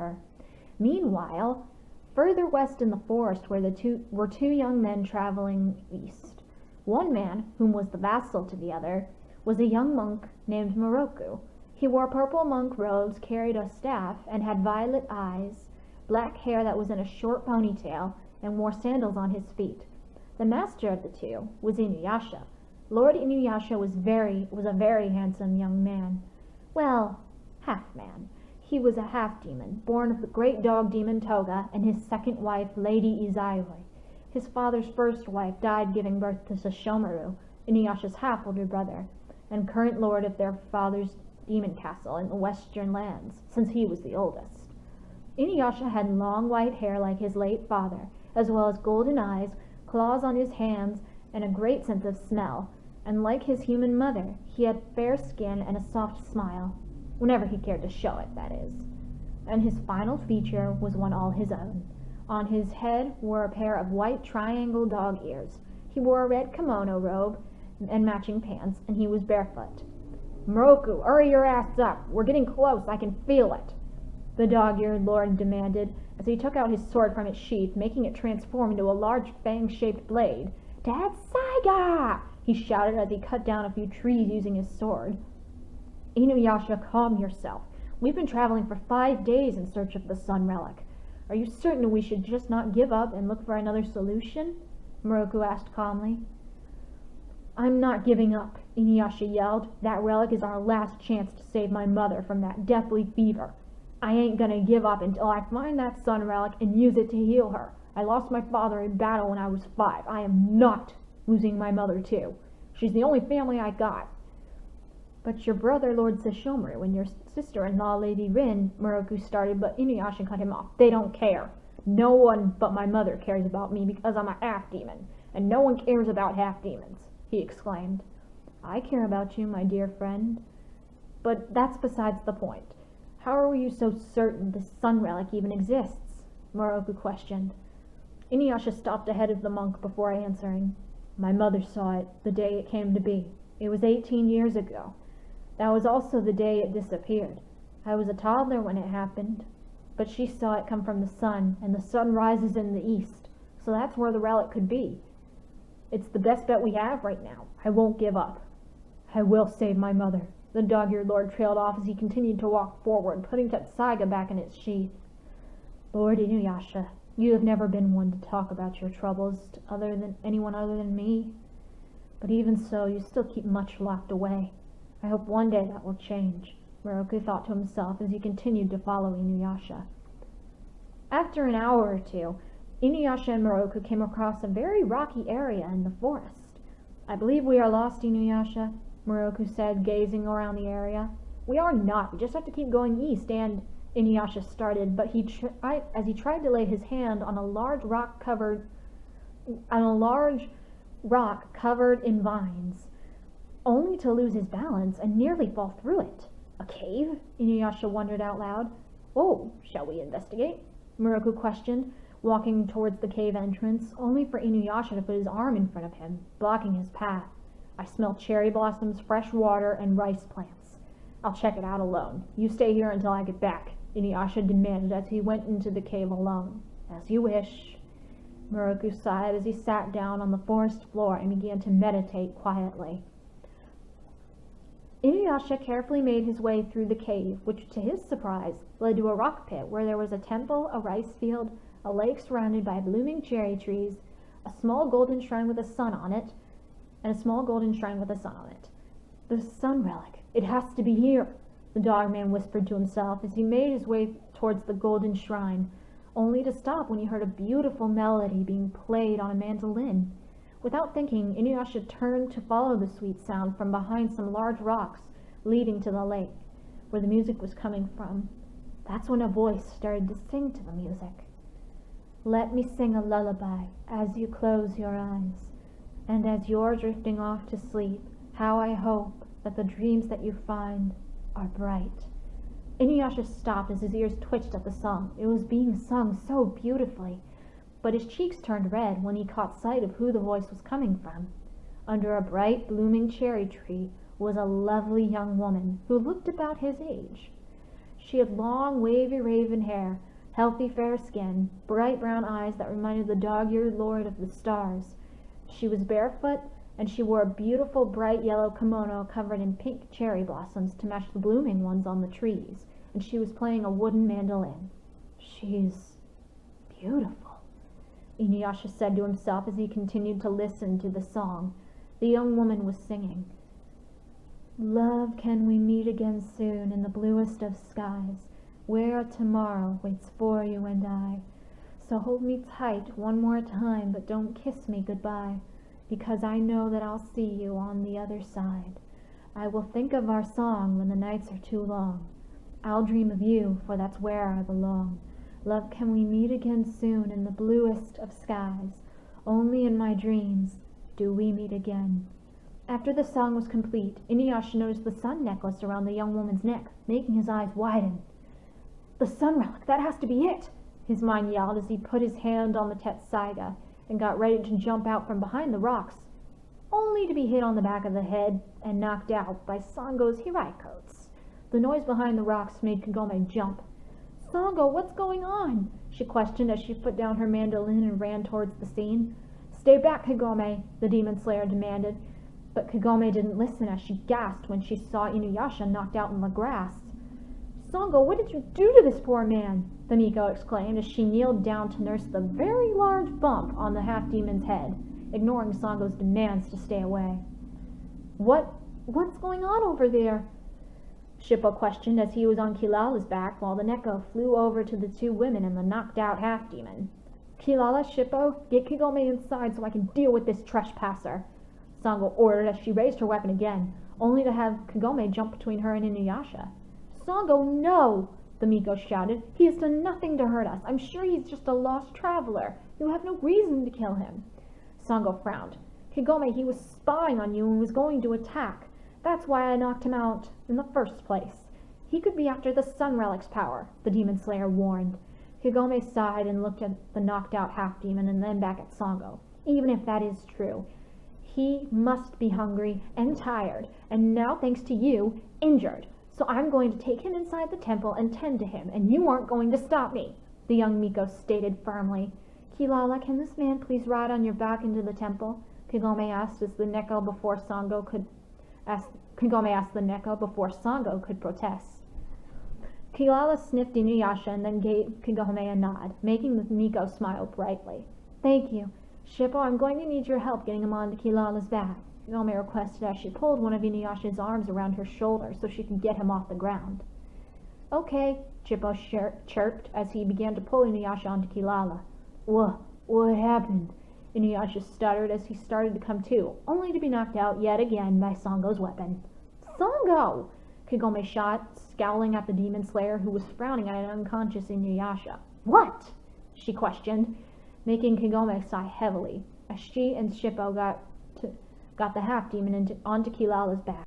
her. Meanwhile, further west in the forest were two young men traveling east. One man, whom was the vassal to the other, was a young monk named Moroku. He wore purple monk robes, carried a staff, and had violet eyes, black hair that was in a short ponytail, and wore sandals on his feet. The master of the two was INUYASHA. Lord INUYASHA was a very handsome young man. Well, half-man. He was a half-demon, born of the great dog demon Toga and his second wife, Lady Izaioi. His father's first wife died giving birth to Sesshomaru, INUYASHA's half-older brother, and current lord of their father's demon castle in the western lands, since he was the oldest. INUYASHA had long white hair like his late father, as well as golden eyes, claws on his hands, and a great sense of smell, and like his human mother, he had fair skin and a soft smile, whenever he cared to show it, that is. And his final feature was one all his own. On his head were a pair of white triangle dog ears. He wore a red kimono robe and matching pants, and he was barefoot. "Moroku, hurry your ass up! We're getting close, I can feel it!" the dog-eared lord demanded, as he took out his sword from its sheath, making it transform into a large fang-shaped blade. "Dad Saiga!" he shouted as he cut down a few trees using his sword. "INUYASHA, calm yourself. We've been traveling for 5 days in search of the sun relic. Are you certain we should just not give up and look for another solution?" Moroku asked calmly. "I'm not giving up," INUYASHA yelled. "That relic is our last chance to save my mother from that deathly fever. I ain't gonna give up until I find that sun relic and use it to heal her. I lost my father in battle when I was 5. I am not losing my mother too. She's the only family I got." "But your brother, Lord Sesshomaru, and your sister-in-law, Lady Rin," Moroku started, but INUYASHA cut him off. "They don't care. No one but my mother cares about me because I'm a half-demon, and no one cares about half-demons," he exclaimed. "I care about you, my dear friend. But that's besides the point. How are you so certain this sun relic even exists?" Moroku questioned. INUYASHA stopped ahead of the monk before answering. "My mother saw it the day it came to be. It was 18 years ago. That was also the day it disappeared. I was a toddler when it happened, but she saw it come from the sun, and the sun rises in the east, so that's where the relic could be. It's the best bet we have right now. I won't give up. I will save my mother." The dog-eared lord trailed off as he continued to walk forward, putting Tetsaiga back in its sheath. "Lord INUYASHA, you have never been one to talk about your troubles to anyone other than me. But even so, you still keep much locked away. I hope one day that will change," Moroku thought to himself as he continued to follow INUYASHA. After an hour or two, INUYASHA and Moroku came across a very rocky area in the forest. "I believe we are lost, INUYASHA," Moroku said, gazing around the area. "We are not. We just have to keep going east and—" INUYASHA started, but as he tried to lay his hand on a large rock covered in vines, only to lose his balance and nearly fall through it. "A cave?" INUYASHA wondered out loud. "Oh, shall we investigate?" Moroku questioned, walking towards the cave entrance, only for INUYASHA to put his arm in front of him, blocking his path. "I smell cherry blossoms, fresh water, and rice plants. I'll check it out alone. You stay here until I get back," INUYASHA demanded as he went into the cave alone. "As you wish." Moroku sighed as he sat down on the forest floor and began to meditate quietly. INUYASHA carefully made his way through the cave, which, to his surprise, led to a rock pit where there was a temple, a rice field, a lake surrounded by blooming cherry trees, a small golden shrine with a sun on it, "The sun relic. It has to be here," the dog-man whispered to himself as he made his way towards the golden shrine, only to stop when he heard a beautiful melody being played on a mandolin. Without thinking, INUYASHA turned to follow the sweet sound from behind some large rocks leading to the lake, where the music was coming from. That's when a voice started to sing to the music. "Let me sing a lullaby as you close your eyes. And as you're drifting off to sleep, how I hope that the dreams that you find are bright." INUYASHA stopped as his ears twitched at the song. It was being sung so beautifully, but his cheeks turned red when he caught sight of who the voice was coming from. Under a bright, blooming cherry tree was a lovely young woman who looked about his age. She had long, wavy raven hair, healthy fair skin, bright brown eyes that reminded the dog-eared lord of the stars. She was barefoot, and she wore a beautiful bright yellow kimono covered in pink cherry blossoms to match the blooming ones on the trees, and she was playing a wooden mandolin. "She's beautiful," INUYASHA said to himself as he continued to listen to the song. The young woman was singing. "Love, can we meet again soon in the bluest of skies, where tomorrow waits for you and I. So hold me tight one more time, but don't kiss me goodbye, because I know that I'll see you on the other side. I will think of our song when the nights are too long. I'll dream of you, for that's where I belong. Love, can we meet again soon in the bluest of skies? Only in my dreams do we meet again." After the song was complete, INUYASHA noticed the sun necklace around the young woman's neck, making his eyes widen. "The sun relic, that has to be it!" his mind yelled as he put his hand on the Tetsaiga and got ready to jump out from behind the rocks, only to be hit on the back of the head and knocked out by Sango's hiraikotes. The noise behind the rocks made Kagome jump. "Sango, what's going on?" she questioned as she put down her mandolin and ran towards the scene. "Stay back, Kagome," the demon slayer demanded, but Kagome didn't listen as she gasped when she saw INUYASHA knocked out in the grass. "Sango, what did you do to this poor man?" the Miko exclaimed as she kneeled down to nurse the very large bump on the half-demon's head, ignoring Sango's demands to stay away. What's going on over there?" Shippo questioned as he was on Kilala's back while the Neko flew over to the two women and the knocked-out half-demon. "Kilala, Shippo, get Kagome inside so I can deal with this trespasser," Sango ordered as she raised her weapon again, only to have Kagome jump between her and INUYASHA. "Sango, no!" the Miko shouted. "He has done nothing to hurt us. I'm sure he's just a lost traveler. You have no reason to kill him." Sango frowned. "Kagome, he was spying on you and was going to attack. That's why I knocked him out in the first place. He could be after the Sun Relic's power," the Demon Slayer warned. Kagome sighed and looked at the knocked-out half-demon and then back at Sango. "Even if that is true, he must be hungry and tired, and now, thanks to you, injured. So I'm going to take him inside the temple and tend to him, and you aren't going to stop me," the young Miko stated firmly. "Kilala, can this man please ride on your back into the temple?" Kagome asked the Neko before Sango could protest. Kilala sniffed INUYASHA and then gave Kagome a nod, making the Miko smile brightly. "Thank you. Shippo, I'm going to need your help getting him onto Kilala's back," Kagome requested as she pulled one of INUYASHA's arms around her shoulder so she could get him off the ground. "Okay," Shippo chirped as he began to pull INUYASHA onto Kilala. What happened?" INUYASHA stuttered as he started to come to, only to be knocked out yet again by Sango's weapon. "Sango!" Kagome shot, scowling at the Demon Slayer who was frowning at an unconscious INUYASHA. "What?" she questioned, making Kagome sigh heavily as she and Shippo got the half-demon onto Kilala's back.